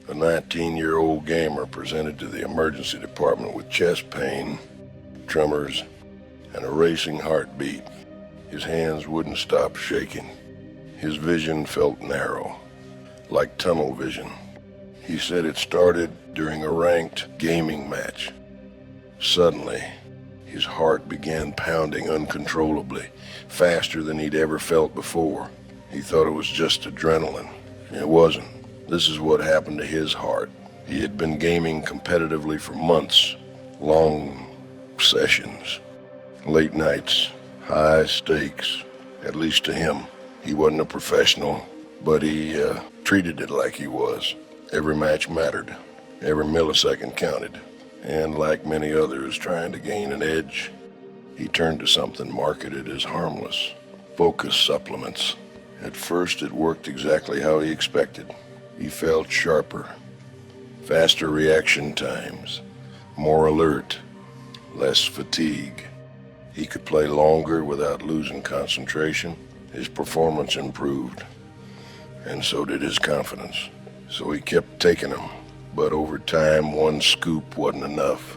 A 19-year-old gamer presented to the emergency department with chest pain, tremors, and a racing heartbeat. His hands wouldn't stop shaking. His vision felt narrow, like tunnel vision. He said it started during a ranked gaming match. Suddenly, his heart began pounding uncontrollably, faster than he'd ever felt before. He thought it was just adrenaline. It wasn't. This is what happened to his heart. He had been gaming competitively for months, long sessions, late nights, high stakes, at least to him. He wasn't a professional, but he treated it like he was. Every match mattered. Every millisecond counted. And like many others trying to gain an edge, he turned to something marketed as harmless, focus supplements. At first, it worked exactly how he expected. He felt sharper, faster reaction times, more alert, less fatigue. He could play longer without losing concentration. His performance improved, and so did his confidence. So he kept taking them, but over time, one scoop wasn't enough.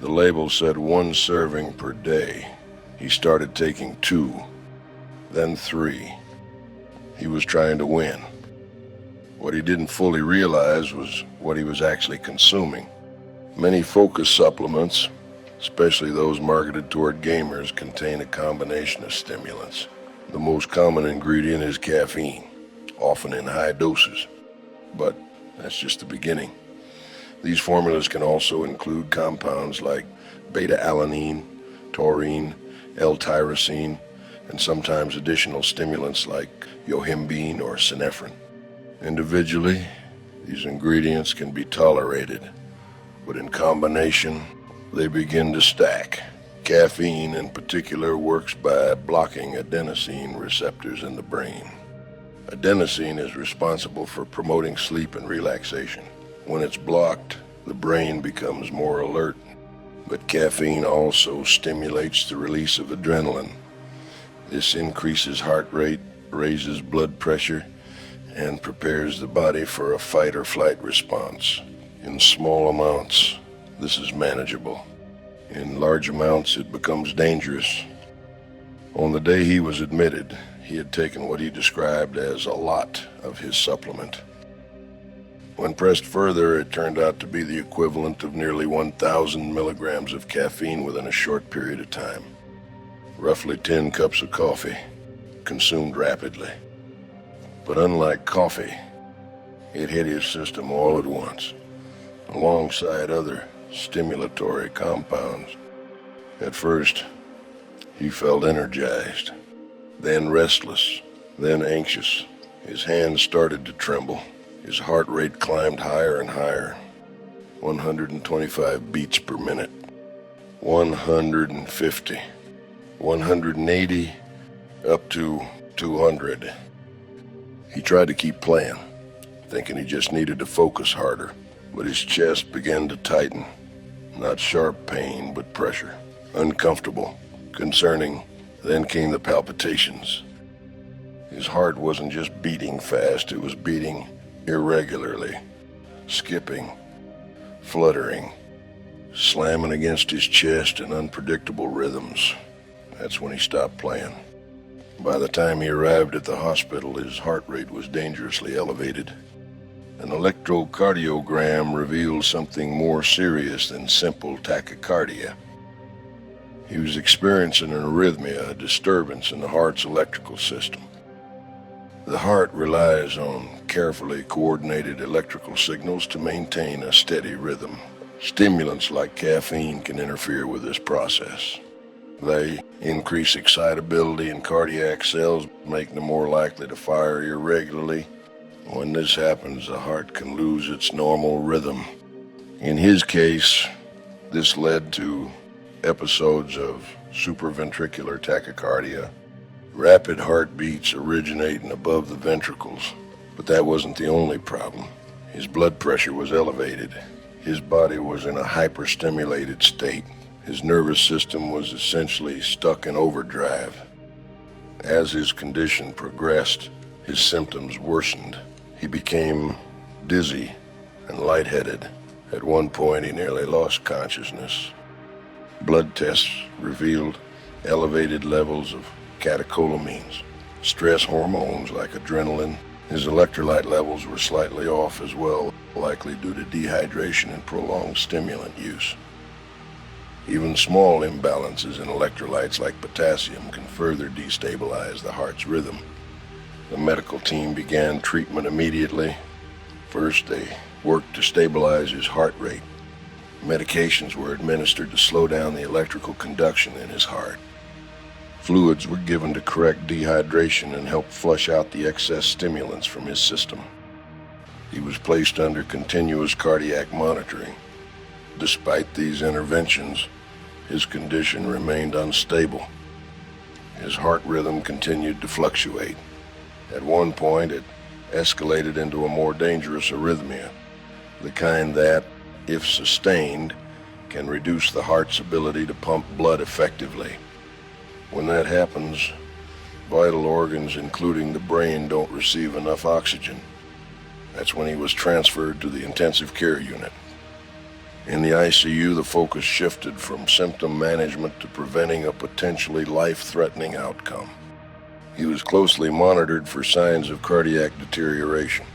The label said 1 serving per day. He started taking 2, then 3. He was trying to win. What he didn't fully realize was what he was actually consuming. Many focus supplements, especially those marketed toward gamers, contain a combination of stimulants. The most common ingredient is caffeine, often in high doses. But that's just the beginning. These formulas can also include compounds like beta-alanine, taurine, L-tyrosine, and sometimes additional stimulants like yohimbine or synephrine. Individually, these ingredients can be tolerated, but in combination, they begin to stack. Caffeine, in particular, works by blocking adenosine receptors in the brain. Adenosine is responsible for promoting sleep and relaxation. When it's blocked, the brain becomes more alert. But caffeine also stimulates the release of adrenaline. This increases heart rate, raises blood pressure, and prepares the body for a fight or flight response. In small amounts, this is manageable. In large amounts, it becomes dangerous. On the day he was admitted, he had taken what he described as a lot of his supplement. When pressed further, it turned out to be the equivalent of nearly 1,000 milligrams of caffeine within a short period of time. Roughly 10 cups of coffee, consumed rapidly. But unlike coffee, it hit his system all at once, alongside other stimulatory compounds. At first, he felt energized, then restless, then anxious. His hands started to tremble. His heart rate climbed higher and higher. 125 beats per minute, 150, 180, up to 200. He tried to keep playing, thinking he just needed to focus harder, but his chest began to tighten. Not sharp pain, but pressure. Uncomfortable, concerning. Then came the palpitations. His heart wasn't just beating fast, it was beating irregularly, skipping, fluttering, slamming against his chest in unpredictable rhythms. That's when he stopped playing. By the time he arrived at the hospital, his heart rate was dangerously elevated. An electrocardiogram revealed something more serious than simple tachycardia. He was experiencing an arrhythmia, a disturbance in the heart's electrical system. The heart relies on carefully coordinated electrical signals to maintain a steady rhythm. Stimulants like caffeine can interfere with this process. They increase excitability in cardiac cells, making them more likely to fire irregularly. When this happens, the heart can lose its normal rhythm. In his case, this led to episodes of supraventricular tachycardia, rapid heartbeats originating above the ventricles. But that wasn't the only problem. His blood pressure was elevated. His body was in a hyperstimulated state. His nervous system was essentially stuck in overdrive. As his condition progressed, his symptoms worsened. He became dizzy, and lightheaded. At one point, he nearly lost consciousness. Blood tests revealed elevated levels of catecholamines, stress hormones like adrenaline. His electrolyte levels were slightly off as well, likely due to dehydration and prolonged stimulant use. Even small imbalances in electrolytes like potassium can further destabilize the heart's rhythm. The medical team began treatment immediately. First, they worked to stabilize his heart rate. Medications were administered to slow down the electrical conduction in his heart. Fluids were given to correct dehydration and help flush out the excess stimulants from his system. He was placed under continuous cardiac monitoring. Despite these interventions, his condition remained unstable. His heart rhythm continued to fluctuate. At one point, it escalated into a more dangerous arrhythmia, the kind that, if sustained, can reduce the heart's ability to pump blood effectively. When that happens, vital organs, including the brain, don't receive enough oxygen. That's when he was transferred to the intensive care unit. In the ICU, the focus shifted from symptom management to preventing a potentially life-threatening outcome. He was closely monitored for signs of cardiac deterioration.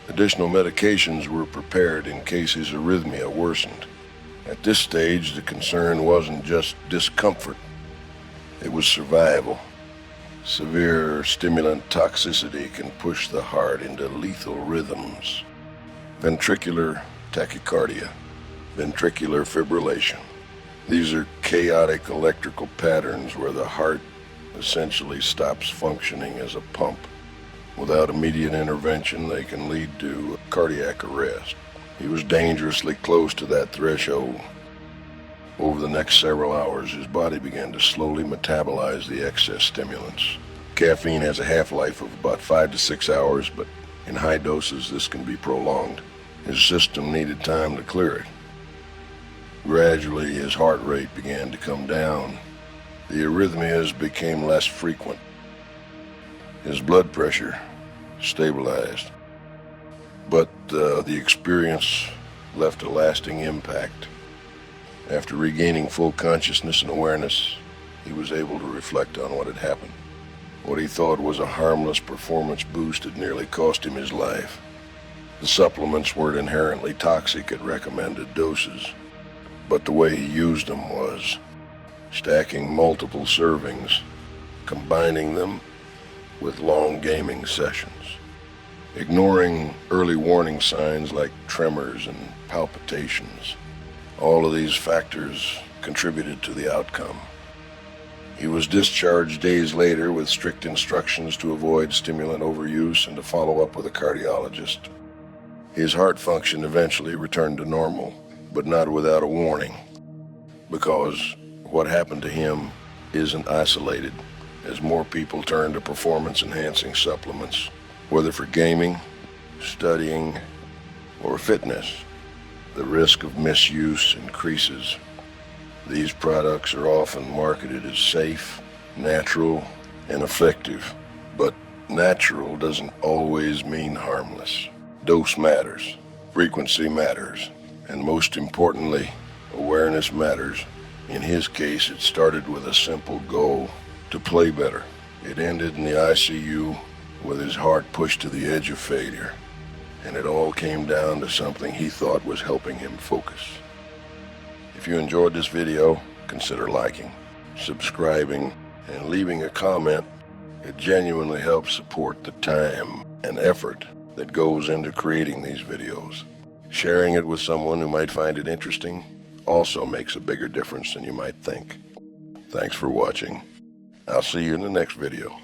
Additional medications were prepared in case his arrhythmia worsened. At this stage, the concern wasn't just discomfort, it was survival. Severe stimulant toxicity can push the heart into lethal rhythms. Ventricular tachycardia, ventricular fibrillation. These are chaotic electrical patterns where the heart essentially stops functioning as a pump. Without immediate intervention, they can lead to cardiac arrest. He was dangerously close to that threshold. Over the next several hours, his body began to slowly metabolize the excess stimulants. Caffeine has a half-life of about 5 to 6 hours, but in high doses, this can be prolonged. His system needed time to clear it. Gradually, his heart rate began to come down. The arrhythmias became less frequent. His blood pressure stabilized. But the experience left a lasting impact. After regaining full consciousness and awareness, he was able to reflect on what had happened. What he thought was a harmless performance boost had nearly cost him his life. The supplements weren't inherently toxic at recommended doses, but the way he used them was stacking multiple servings, combining them with long gaming sessions, ignoring early warning signs like tremors and palpitations. All of these factors contributed to the outcome. He was discharged days later with strict instructions to avoid stimulant overuse and to follow up with a cardiologist. His heart function eventually returned to normal, but not without a warning, because what happened to him isn't isolated. As more people turn to performance-enhancing supplements, whether for gaming, studying, or fitness, the risk of misuse increases. These products are often marketed as safe, natural, and effective, but natural doesn't always mean harmless. Dose matters, frequency matters, and most importantly, awareness matters. In his case, it started with a simple goal: to play better. It ended in the ICU with his heart pushed to the edge of failure, and it all came down to something he thought was helping him focus. If you enjoyed this video, consider liking, subscribing, and leaving a comment. It genuinely helps support the time and effort that goes into creating these videos. Sharing it with someone who might find it interesting also makes a bigger difference than you might think. Thanks for watching. I'll see you in the next video.